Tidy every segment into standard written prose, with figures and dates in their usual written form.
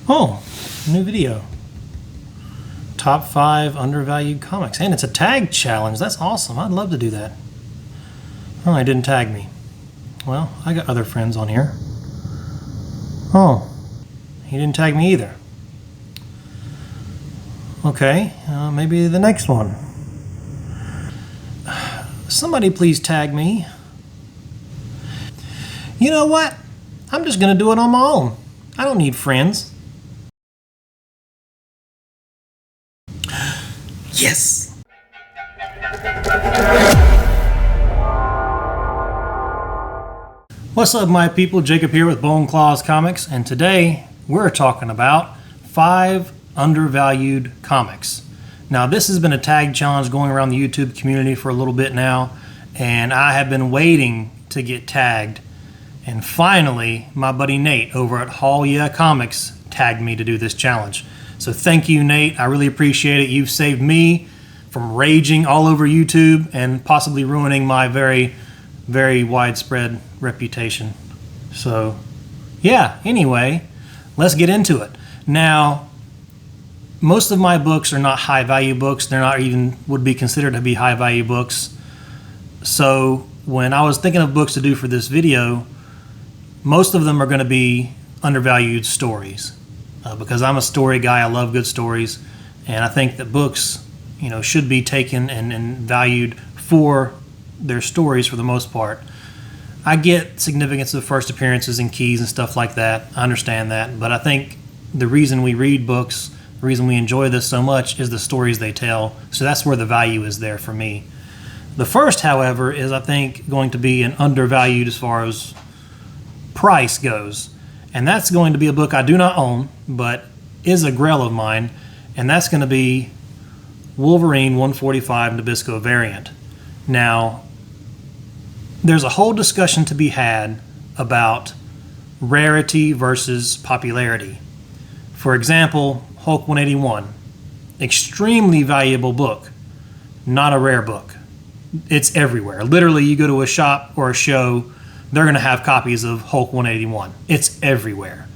Oh, new video. Top 5 undervalued comics. And it's a tag challenge. That's awesome. I'd love to do that. Oh, he didn't tag me. Well, I got other friends on here. Oh, he didn't tag me either. Okay, maybe the next one. Somebody please tag me. You know what? I'm just gonna do it on my own. I don't need friends. Yes! What's up, my people? Jacob here with Bone Claws Comics, and today we're talking about 5 undervalued comics. Now, this has been a tag challenge going around the YouTube community for a little bit now, and I have been waiting to get tagged. And finally, my buddy Nate over at Hall Yeah Comics tagged me to do this challenge. So thank you, Nate. I really appreciate it. You've saved me from raging all over YouTube and possibly ruining my very, very widespread reputation. So, yeah, anyway, let's get into it. Now, most of my books are not high-value books. They're not even would be considered to be high-value books. So when I was thinking of books to do for this video, most of them are going to be undervalued stories because I'm a story guy. I love good stories, and I think that books, should be taken and valued for their stories for the most part. I get significance of first appearances and keys and stuff like that. I understand that, but I think the reason we read books, the reason we enjoy this so much, is the stories they tell. So that's where the value is there for me. The first, however, is I think going to be an undervalued as far as price goes, and that's going to be a book I do not own but is a grail of mine, and that's going to be Wolverine 145 Nabisco variant. Now, there's a whole discussion to be had about rarity versus popularity. For example, Hulk 181, extremely valuable book, not a rare book. It's everywhere. Literally, you go to a shop or a show, they're going to have copies of Hulk 181. It's everywhere.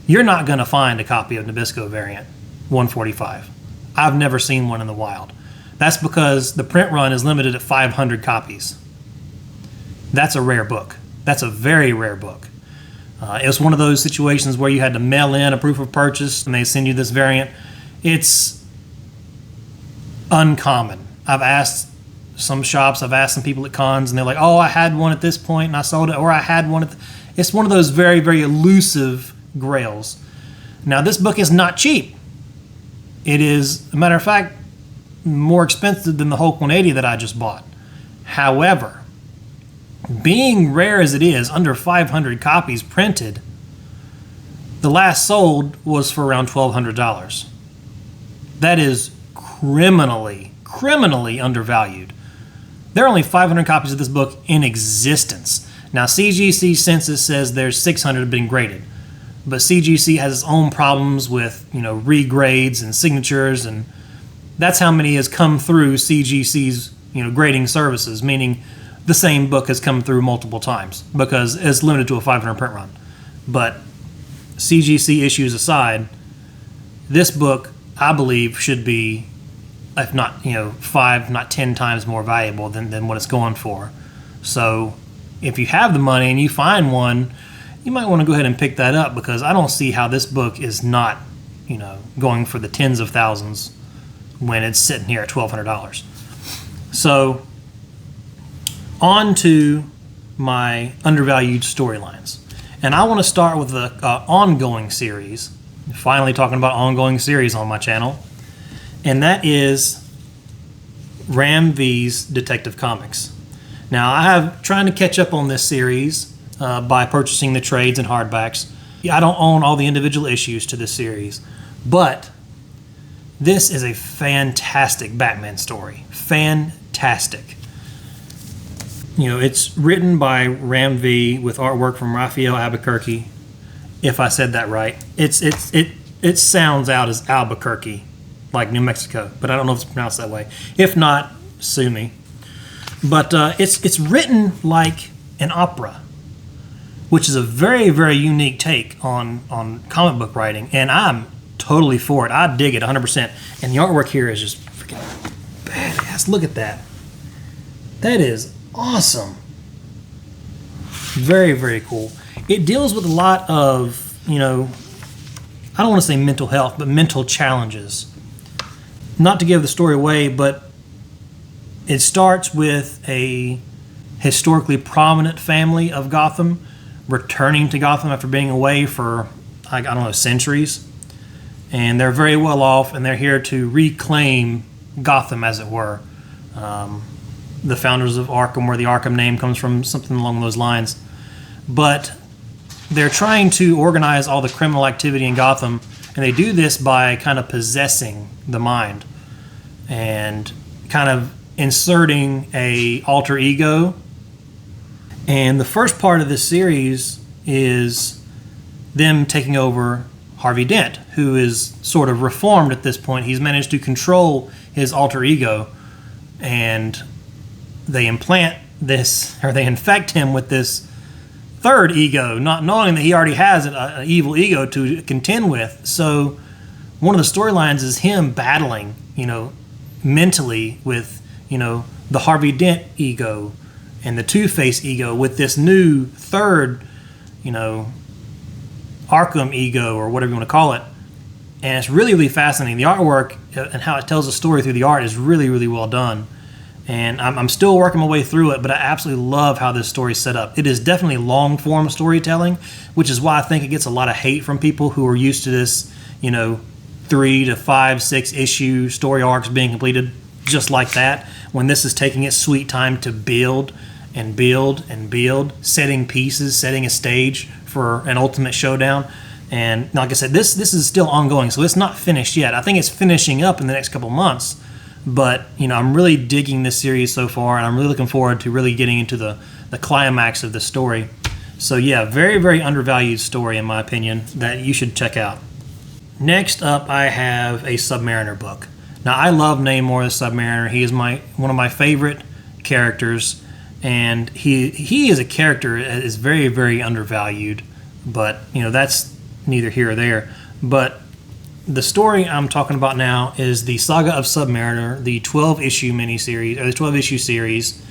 You're not going to find a copy of Nabisco variant 145. I've never seen one in the wild. That's because the print run is limited at 500 copies. That's a rare book. That's a very rare book. It was one of those situations where you had to mail in a proof of purchase and they send you this variant. It's uncommon. I've asked some shops, I've asked some people at cons, and they're like, oh, I had one at this point and I sold it, or I had one at it's one of those very, very elusive grails. Now, this book is not cheap. It is, a matter of fact, more expensive than the Hulk 180 that I just bought. However, being rare as it is, under 500 copies printed, the last sold was for around $1,200. That is criminally undervalued. There are only 500 copies of this book in existence. Now, CGC census says there's 600 been graded, but CGC has its own problems with, regrades and signatures, and that's how many has come through CGC's, grading services, meaning the same book has come through multiple times because it's limited to a 500 print run. But CGC issues aside, this book, I believe, should be, if not 5, not 10 times more valuable than what it's going for. So if you have the money and you find one, you might want to go ahead and pick that up, because I don't see how this book is not going for the tens of thousands when it's sitting here at $1,200. So on to my undervalued storylines, and I want to start with the ongoing series. Finally talking about ongoing series on my channel, and that is Ram V's Detective Comics. Now, I have trying to catch up on this series by purchasing the trades and hardbacks. I don't own all the individual issues to this series, but this is a fantastic Batman story. Fantastic. It's written by Ram V with artwork from Raphael Albuquerque. If I said that right, it sounds out as Albuquerque, like New Mexico, but I don't know if it's pronounced that way. If not, sue me. But it's written like an opera, which is a very, very unique take on comic book writing, and I'm totally for it. I dig it 100%. And the artwork here is just freaking badass. Look at that. That is awesome. Very, very cool. It deals with a lot of, I don't want to say mental health, but mental challenges. Not to give the story away, but it starts with a historically prominent family of Gotham returning to Gotham after being away for, I don't know, centuries. And they're very well off, and they're here to reclaim Gotham, as it were. The founders of Arkham, where the Arkham name comes from, something along those lines. But they're trying to organize all the criminal activity in Gotham, and they do this by kind of possessing the mind and kind of inserting a alter ego. And the first part of this series is them taking over Harvey Dent, who is sort of reformed at this point. He's managed to control his alter ego, and they implant this, or they infect him with this third ego, not knowing that he already has an evil ego to contend with. So one of the storylines is him battling, mentally with, the Harvey Dent ego and the Two-Face ego with this new third, Arkham ego, or whatever you want to call it. And it's really, really fascinating. The artwork and how it tells the story through the art is really, really well done. And I'm still working my way through it, but I absolutely love how this story's set up. It is definitely long-form storytelling, which is why I think it gets a lot of hate from people who are used to this, 3 to 5, 6 issue story arcs being completed just like that, when this is taking its sweet time to build and build and build, setting pieces, setting a stage for an ultimate showdown. And like I said, this is still ongoing, so it's not finished yet. I think it's finishing up in the next couple months. But, I'm really digging this series so far, and I'm really looking forward to really getting into the climax of the story. So, yeah, very, very undervalued story, in my opinion, that you should check out. Next up, I have a Submariner book. Now, I love Namor the Submariner. He is one of my favorite characters, and he is a character that is very, very undervalued. But, that's neither here or there. But the story I'm talking about now is the Saga of Submariner, the 12-issue miniseries, or the 12-issue series.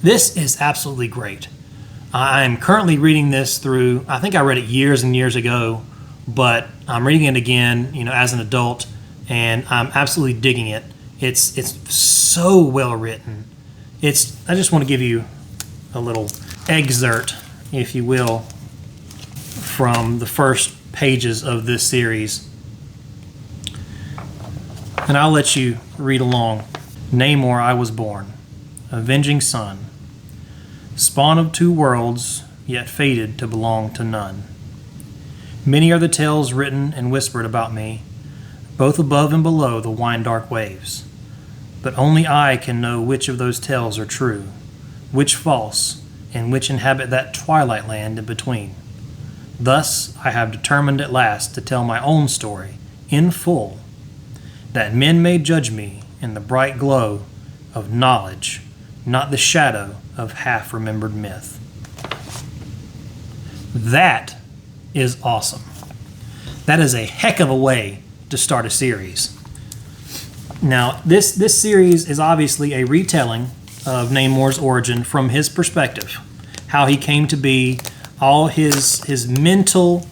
This is absolutely great. I'm currently reading this through, I think I read it years and years ago, but I'm reading it again, as an adult, and I'm absolutely digging it. It's so well written. I just want to give you a little excerpt, if you will, from the first pages of this series, and I'll let you read along. Namor, I was born, avenging sun, spawn of 2 worlds, yet fated to belong to none. Many are the tales written and whispered about me, both above and below the wine-dark waves. But only I can know which of those tales are true, which false, and which inhabit that twilight land in between. Thus I have determined at last to tell my own story, in full, that men may judge me in the bright glow of knowledge, not the shadow of half-remembered myth. That is awesome. That is a heck of a way to start a series. Now, this series is obviously a retelling of Namor's origin from his perspective, how he came to be, all his mental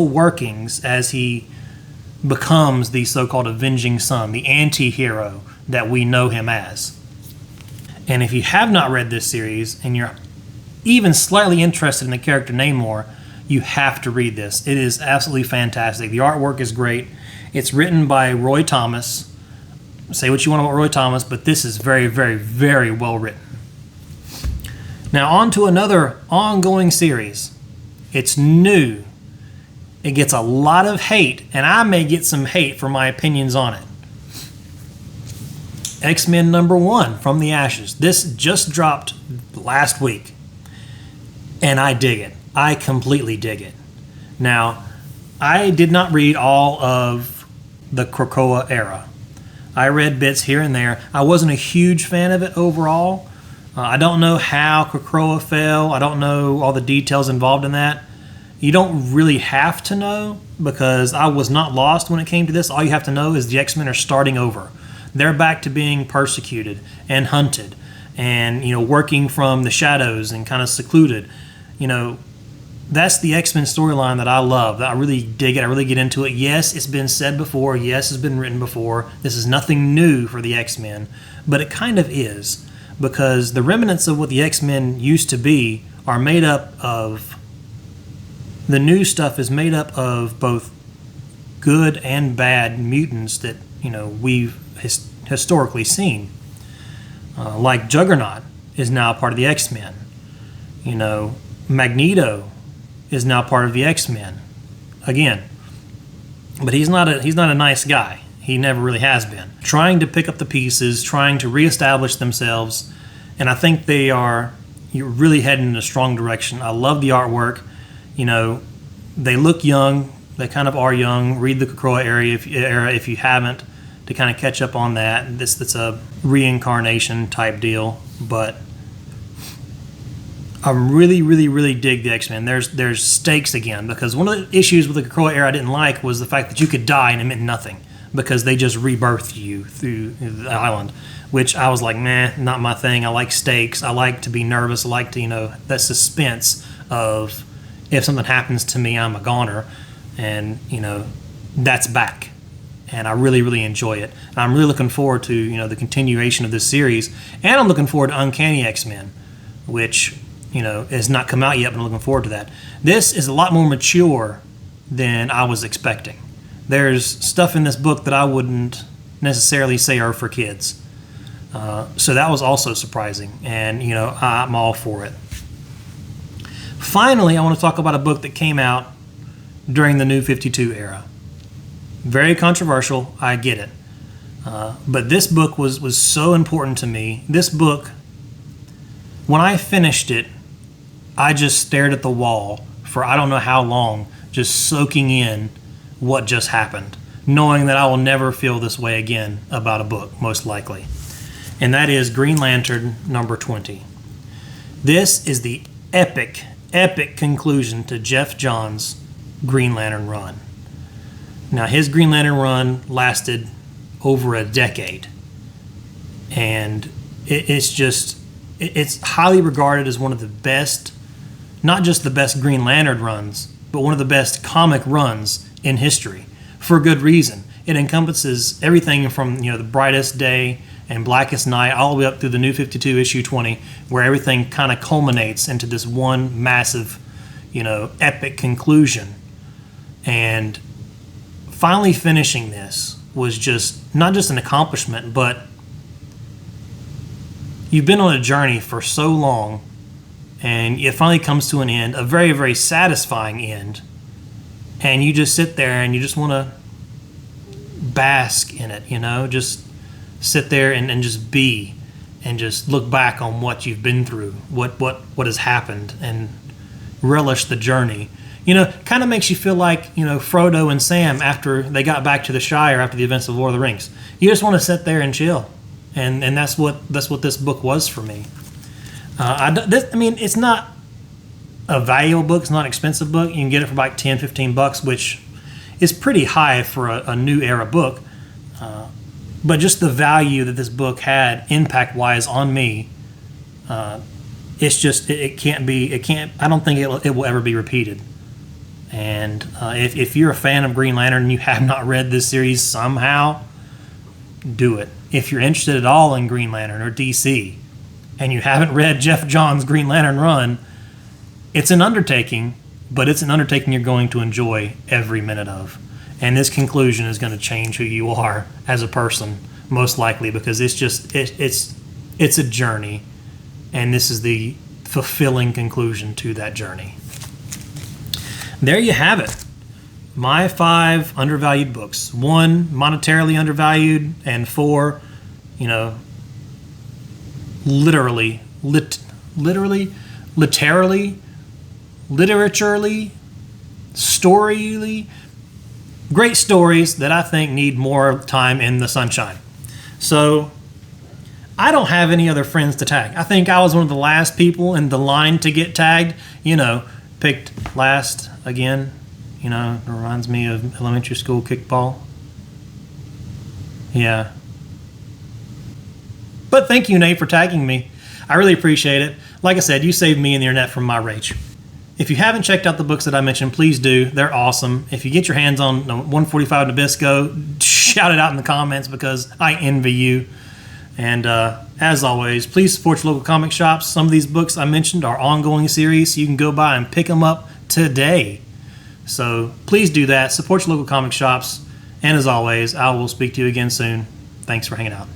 workings as he becomes the so-called avenging sun, the anti-hero that we know him as. And if you have not read this series and you're even slightly interested in the character Namor, you have to read this. It is absolutely fantastic. The artwork is great. It's written by Roy Thomas. Say what you want about Roy Thomas, but this is very, very, very well written. Now on to another ongoing series. It's new. It gets a lot of hate, and I may get some hate for my opinions on it. X-Men #1, From the Ashes. This just dropped last week, and I dig it. I completely dig it. Now, I did not read all of the Krakoa era. I read bits here and there. I wasn't a huge fan of it overall, I don't know how Krakoa fell. I don't know all the details involved in that. You don't really have to know, because I was not lost when it came to this. All you have to know is the X-Men are starting over. They're back to being persecuted and hunted and, working from the shadows and kind of secluded. That's the X-Men storyline that I love. That I really dig it. I really get into it. Yes, it's been said before. Yes, it's been written before. This is nothing new for the X-Men, but it kind of is, because the remnants of what the X-Men used to be are made up of, the new stuff is made up of both good and bad mutants that, we've historically seen. Like Juggernaut is now part of the X-Men. Magneto is now part of the X-Men again, but he's not a nice guy. He never really has been. Trying to pick up the pieces, trying to reestablish themselves, and I think you're really heading in a strong direction. I love the artwork. They look young. They kind of are young. Read the Krakoa era if you haven't, to kind of catch up on that. It's a reincarnation type deal, but I really, really, really dig the X-Men. There's stakes again, because one of the issues with the Krakoa era I didn't like was the fact that you could die and it meant nothing, because they just rebirthed you through the island, which I was like, not my thing. I like stakes. I like to be nervous. I like to, that suspense of, if something happens to me, I'm a goner, and, that's back. And I really, really enjoy it. And I'm really looking forward to, the continuation of this series, and I'm looking forward to Uncanny X-Men, which, has not come out yet, but I'm looking forward to that. This is a lot more mature than I was expecting. There's stuff in this book that I wouldn't necessarily say are for kids. So that was also surprising, and, I'm all for it. Finally, I want to talk about a book that came out during the New 52 era. Very controversial, I get it. But this book was so important to me. This book, when I finished it, I just stared at the wall for I don't know how long, just soaking in what just happened, knowing that I will never feel this way again about a book, most likely. And that is Green Lantern number 20. This is the epic conclusion to Jeff Johns' Green Lantern run. Now, his Green Lantern run lasted over a decade, and it's highly regarded as one of the best, not just the best Green Lantern runs, but one of the best comic runs in history, for good reason. It encompasses everything from, the Brightest Day and Blackest Night all the way up through the New 52 issue 20, where everything kind of culminates into this one massive, epic conclusion. And finally finishing this was just not just an accomplishment, but you've been on a journey for so long, and it finally comes to an end, a very, very satisfying end, and you just sit there and you just want to bask in it, just sit there and just be, and just look back on what you've been through, what has happened, and relish the journey. Kind of makes you feel like, Frodo and Sam after they got back to the Shire after the events of Lord of the Rings. You just want to sit there and chill, and that's what this book was for me. It's not a valuable book. It's not an expensive book. You can get it for like $10, $15, which is pretty high for a new era book. But just the value that this book had impact-wise on me, it's just it can't. I don't think it will ever be repeated. And if you're a fan of Green Lantern and you have not read this series somehow, do it. If you're interested at all in Green Lantern or DC, and you haven't read Jeff Johns' Green Lantern run, it's an undertaking, but it's an undertaking you're going to enjoy every minute of. And this conclusion is going to change who you are as a person, most likely, because it's a journey, and this is the fulfilling conclusion to that journey. There you have it. My 5 undervalued books. 1, monetarily undervalued, and 4, literally, literaturely, storyly, great stories that I think need more time in the sunshine. So I don't have any other friends to tag. I think I was one of the last people in the line to get tagged. Picked last again. It reminds me of elementary school kickball. Yeah. But thank you, Nate, for tagging me. I really appreciate it. Like I said, you saved me and the internet from my rage. If you haven't checked out the books that I mentioned, please do. They're awesome. If you get your hands on 145 Nabisco, shout it out in the comments because I envy you. And as always, please support your local comic shops. Some of these books I mentioned are ongoing series, so you can go by and pick them up today. So please do that. Support your local comic shops. And as always, I will speak to you again soon. Thanks for hanging out.